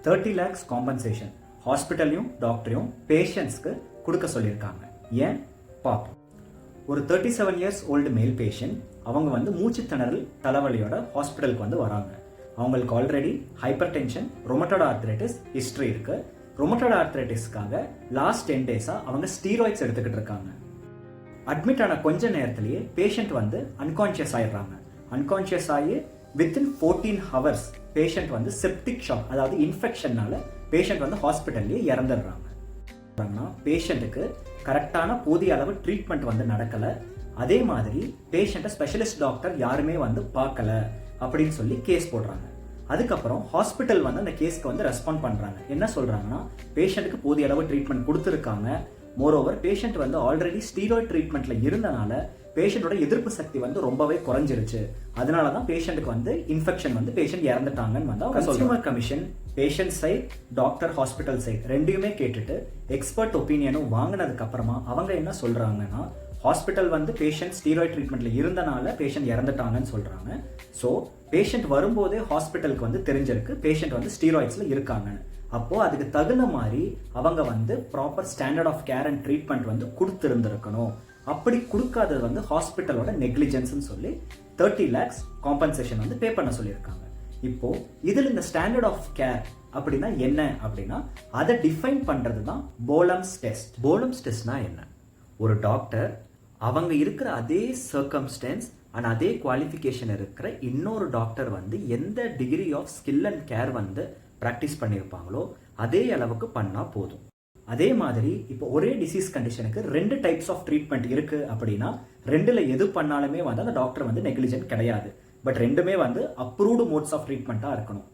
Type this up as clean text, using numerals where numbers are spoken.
30 lakhs compensation ஹாஸ்பிட்டலையும் டாக்டரையும் பேஷண்ட்ஸ்க்கு கொடுக்க சொல்லியிருக்காங்க. ஏன் பார்ப்போம். ஒரு 37 இயர்ஸ் ஓல்டு மேல் பேஷண்ட் அவங்க வந்து மூச்சு திணறல் தலைவலியோட ஹாஸ்பிட்டலுக்கு வந்து வராங்க. அவங்களுக்கு already hyper tension, rheumatoid arthritis history இருக்கு. ரொமட்டாய்டு ஆர்த்ரைட்டிஸ்க்காக லாஸ்ட் 10 டேஸாக அவங்க ஸ்டீராய்ட்ஸ் எடுத்துக்கிட்டு இருக்காங்க. அட்மிட் ஆன கொஞ்ச நேரத்திலேயே பேஷண்ட் வந்து அன்கான்ஷியஸ் ஆயிடுறாங்க. அன்கான்ஷியஸ் ஆகி வித்தின் 14 ஹவர்ஸ் பேஷண்ட் வந்து செப்டிக் ஷாக், அதாவது இன்ஃபெக்ஷன்னால பேஷண்ட் வந்து ஹாஸ்பிட்டல்லேயே இறந்துடுறாங்க. பேஷண்ட்டுக்கு கரெக்டான போதிய அளவு ட்ரீட்மெண்ட் வந்து நடக்கலை. அதே மாதிரி பேஷண்ட்டை ஸ்பெஷலிஸ்ட் டாக்டர் யாருமே வந்து பார்க்கல அப்படின்னு சொல்லி கேஸ் போடுறாங்க. அதுக்கப்புறம் ஹாஸ்பிட்டல் வந்து அந்த கேஸ்க்கு வந்து ரெஸ்பாண்ட் பண்ணுறாங்க. என்ன சொல்கிறாங்கன்னா, பேஷண்ட்டுக்கு போதிய அளவு ட்ரீட்மெண்ட் கொடுத்துருக்காங்க. மோரோவர் பேஷண்ட் வந்து ஆல்ரெடி ஸ்டீராய்ட் ட்ரீட்மெண்ட்ல இருந்தனால பேஷண்டோட எதிர்ப்பு சக்தி வந்து ரொம்பவே குறைஞ்சிருச்சு. அதனால தான் பேஷண்ட்டுக்கு வந்து இன்ஃபெக்ஷன் வந்து பேஷண்ட் இறந்துட்டாங்கன்னு வந்து அவங்க consumer commission patient side, doctor, hospital side ரெண்டையுமே கேட்டுட்டு எக்ஸ்பர்ட் ஒப்பீனியனும் வாங்கினதுக்கு அப்புறமா அவங்க என்ன சொல்றாங்கன்னா, ஹாஸ்பிட்டல் வந்து பேஷண்ட் ஸ்டீராய்ட் ட்ரீட்மெண்ட்ல இருந்தனால பேஷண்ட் இறந்துட்டாங்கன்னு சொல்றாங்க. ஸோ பேஷண்ட் வரும்போதே ஹாஸ்பிட்டலுக்கு வந்து தெரிஞ்சிருக்கு பேஷண்ட் வந்து ஸ்டீராய்ட்ஸ்ல இருக்காங்க. அப்போ அதுக்கு தகுந்த மாதிரி அவங்க வந்து proper standard of care and treatment வந்து கொடுத்துருந்துருக்கணும். அப்படி கொடுக்காதது வந்து ஹாஸ்பிட்டலோட நெக்லிஜென்ஸ்னு சொல்லி 30 lakhs காம்பன்சேஷன் வந்து பே பண்ண சொல்லியிருக்காங்க. இப்போ இதில் இந்த ஸ்டாண்டர்ட் ஆஃப் கேர் அப்படின்னா என்ன அப்படின்னா, அதை டிஃபைன் பண்றது தான் போலம்ஸ் டெஸ்ட். போலம்ஸ் டெஸ்ட்னா என்ன? ஒரு டாக்டர் அவங்க இருக்கிற அதே சர்க்கம்ஸ்டன்ஸ் அண்ட் அதே குவாலிஃபிகேஷன் இருக்கிற இன்னொரு டாக்டர் வந்து எந்த degree of skill and care வந்து ப்ராக்டிஸ் பண்ணியிருப்பாங்களோ அதே அளவுக்கு பண்ணால் போதும். அதே மாதிரி இப்போ ஒரே டிசீஸ் கண்டிஷனுக்கு 2 டைப்ஸ் ஆஃப் ட்ரீட்மெண்ட் இருக்கு அப்படின்னா 2ல எது பண்ணாலுமே வந்து அந்த டாக்டர் வந்து நெக்லிஜென்ட் கிடையாது. பட் ரெண்டுமே வந்து அப்ரூவ்டு மோட்ஸ் ஆஃப் ட்ரீட்மெண்ட்டாக இருக்கணும்.